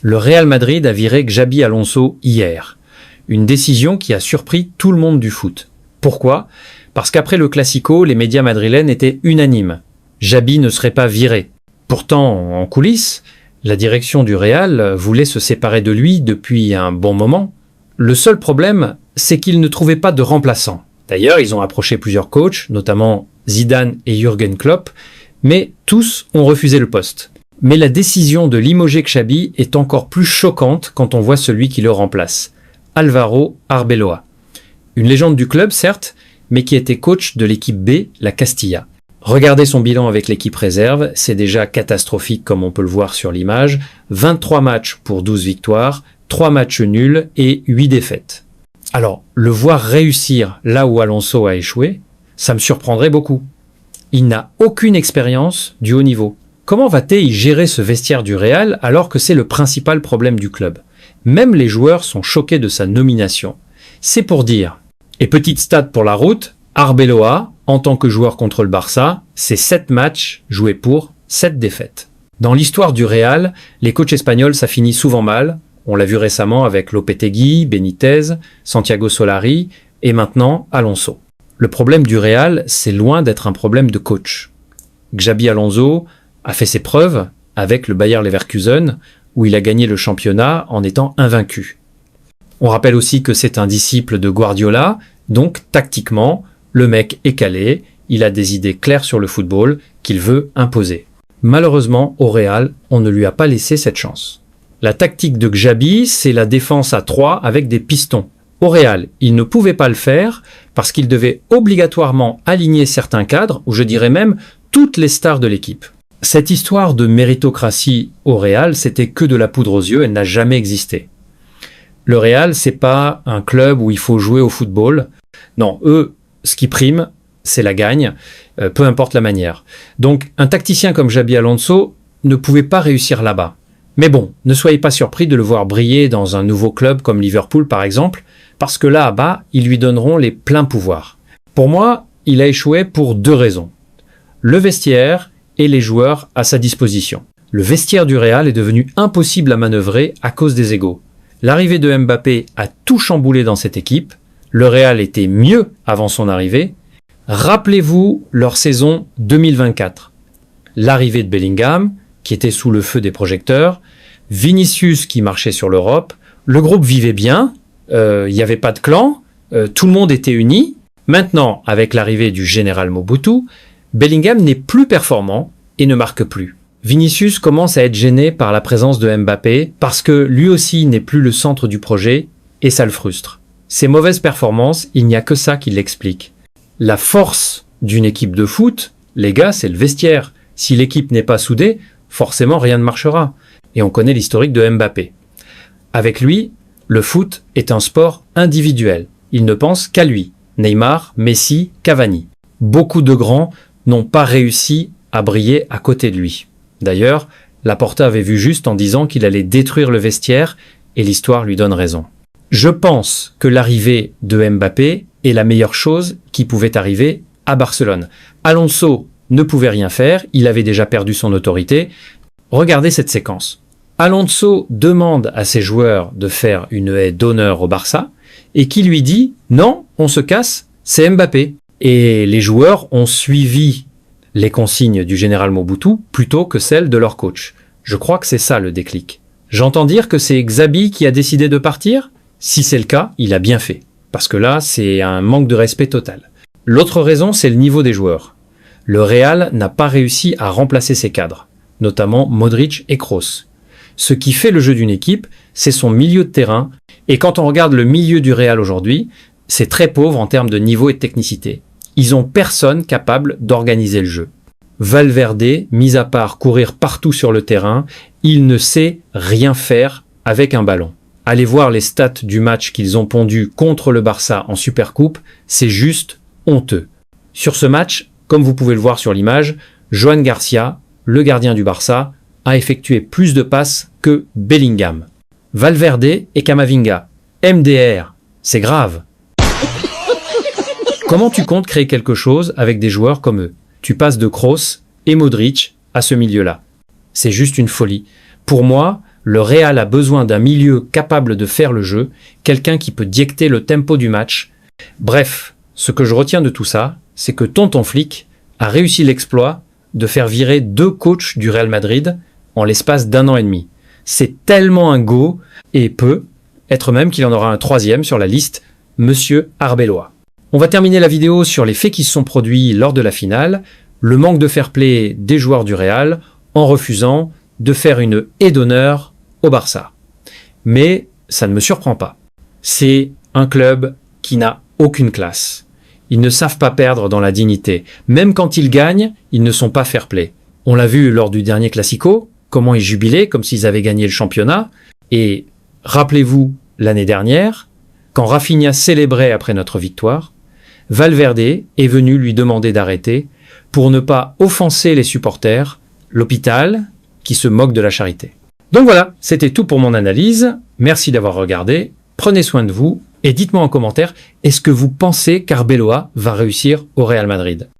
Le Real Madrid a viré Xabi Alonso hier. Une décision qui a surpris tout le monde du foot. Pourquoi ? Parce qu'après le Classico, les médias madrilènes étaient unanimes. Xabi ne serait pas viré. Pourtant, en coulisses, la direction du Real voulait se séparer de lui depuis un bon moment. Le seul problème, c'est qu'ils ne trouvaient pas de remplaçant. D'ailleurs, ils ont approché plusieurs coachs, notamment Zidane et Jürgen Klopp, mais tous ont refusé le poste. Mais la décision de limoger Xabi est encore plus choquante quand on voit celui qui le remplace, Álvaro Arbeloa. Une légende du club, certes, mais qui était coach de l'équipe B, la Castilla. Regardez son bilan avec l'équipe réserve, c'est déjà catastrophique comme on peut le voir sur l'image. 23 matchs pour 12 victoires, 3 matchs nuls et 8 défaites. Alors, le voir réussir là où Alonso a échoué, ça me surprendrait beaucoup. Il n'a aucune expérience du haut niveau. Comment va-t-il gérer ce vestiaire du Real alors que c'est le principal problème du club ? Même les joueurs sont choqués de sa nomination. C'est pour dire. Et petite stat pour la route, Arbeloa, en tant que joueur contre le Barça, c'est 7 matchs joués pour 7 défaites. Dans l'histoire du Real, les coachs espagnols ça finit souvent mal. On l'a vu récemment avec Lopetegui, Benitez, Santiago Solari et maintenant Alonso. Le problème du Real, c'est loin d'être un problème de coach. Xabi Alonso a fait ses preuves avec le Bayer Leverkusen où il a gagné le championnat en étant invaincu. On rappelle aussi que c'est un disciple de Guardiola, donc tactiquement, le mec est calé, il a des idées claires sur le football qu'il veut imposer. Malheureusement, au Real, on ne lui a pas laissé cette chance. La tactique de Xabi, c'est la défense à 3 avec des pistons. Au Real, il ne pouvait pas le faire parce qu'il devait obligatoirement aligner certains cadres, ou je dirais même toutes les stars de l'équipe. Cette histoire de méritocratie au Real, c'était que de la poudre aux yeux, elle n'a jamais existé. Le Real, c'est pas un club où il faut jouer au football. Non, eux, ce qui prime, c'est la gagne, peu importe la manière. Donc, un tacticien comme Xabi Alonso ne pouvait pas réussir là-bas. Mais bon, ne soyez pas surpris de le voir briller dans un nouveau club comme Liverpool, par exemple, parce que là-bas, ils lui donneront les pleins pouvoirs. Pour moi, il a échoué pour 2 raisons. Le vestiaire et les joueurs à sa disposition. Le vestiaire du Real est devenu impossible à manœuvrer à cause des égos. L'arrivée de Mbappé a tout chamboulé dans cette équipe. Le Real était mieux avant son arrivée. Rappelez-vous leur saison 2024. L'arrivée de Bellingham, qui était sous le feu des projecteurs, Vinicius qui marchait sur l'Europe, le groupe vivait bien, il n'y avait pas de clan, tout le monde était uni. Maintenant, avec l'arrivée du général Mobutu, Bellingham n'est plus performant et ne marque plus. Vinicius commence à être gêné par la présence de Mbappé parce que lui aussi n'est plus le centre du projet et ça le frustre. Ses mauvaises performances, il n'y a que ça qui l'explique. La force d'une équipe de foot, les gars, c'est le vestiaire. Si l'équipe n'est pas soudée, forcément rien ne marchera. Et on connaît l'historique de Mbappé. Avec lui, le foot est un sport individuel. Il ne pense qu'à lui. Neymar, Messi, Cavani. Beaucoup de grands n'ont pas réussi à briller à côté de lui. D'ailleurs, Laporta avait vu juste en disant qu'il allait détruire le vestiaire et l'histoire lui donne raison. Je pense que l'arrivée de Mbappé est la meilleure chose qui pouvait arriver à Barcelone. Alonso ne pouvait rien faire, il avait déjà perdu son autorité. Regardez cette séquence. Alonso demande à ses joueurs de faire une haie d'honneur au Barça et qui lui dit « Non, on se casse, c'est Mbappé ». Et les joueurs ont suivi les consignes du général Mobutu plutôt que celles de leur coach. Je crois que c'est ça le déclic. J'entends dire que c'est Xabi qui a décidé de partir ? Si c'est le cas, il a bien fait. Parce que là, c'est un manque de respect total. L'autre raison, c'est le niveau des joueurs. Le Real n'a pas réussi à remplacer ses cadres, notamment Modric et Kroos. Ce qui fait le jeu d'une équipe, c'est son milieu de terrain. Et quand on regarde le milieu du Real aujourd'hui, c'est très pauvre en termes de niveau et de technicité. Ils ont personne capable d'organiser le jeu. Valverde, mis à part courir partout sur le terrain, il ne sait rien faire avec un ballon. Allez voir les stats du match qu'ils ont pondu contre le Barça en Supercoupe, c'est juste honteux. Sur ce match, comme vous pouvez le voir sur l'image, Joan Garcia, le gardien du Barça, a effectué plus de passes que Bellingham. Valverde et Camavinga. MDR, c'est grave. Comment tu comptes créer quelque chose avec des joueurs comme eux ? Tu passes de Kroos et Modric à ce milieu-là. C'est juste une folie. Pour moi, Le Real a besoin d'un milieu capable de faire le jeu, quelqu'un qui peut dicter le tempo du match. Bref, ce que je retiens de tout ça, c'est que Tonton Flick a réussi l'exploit de faire virer 2 coachs du Real Madrid en l'espace d'1 an et demi. C'est tellement un go, et peut être même qu'il en aura un 3e sur la liste, Monsieur Arbeloa. On va terminer la vidéo sur les faits qui se sont produits lors de la finale, le manque de fair-play des joueurs du Real en refusant de faire une haie d'honneur au Barça. Mais ça ne me surprend pas. C'est un club qui n'a aucune classe. Ils ne savent pas perdre dans la dignité. Même quand ils gagnent, ils ne sont pas fair-play. On l'a vu lors du dernier Classico, comment ils jubilaient comme s'ils avaient gagné le championnat. Et rappelez-vous, l'année dernière, quand Rafinha célébrait après notre victoire, Valverde est venu lui demander d'arrêter pour ne pas offenser les supporters, l'hôpital qui se moque de la charité. Donc voilà, c'était tout pour mon analyse. Merci d'avoir regardé. Prenez soin de vous et dites-moi en commentaire, est-ce que vous pensez qu'Arbeloa va réussir au Real Madrid ?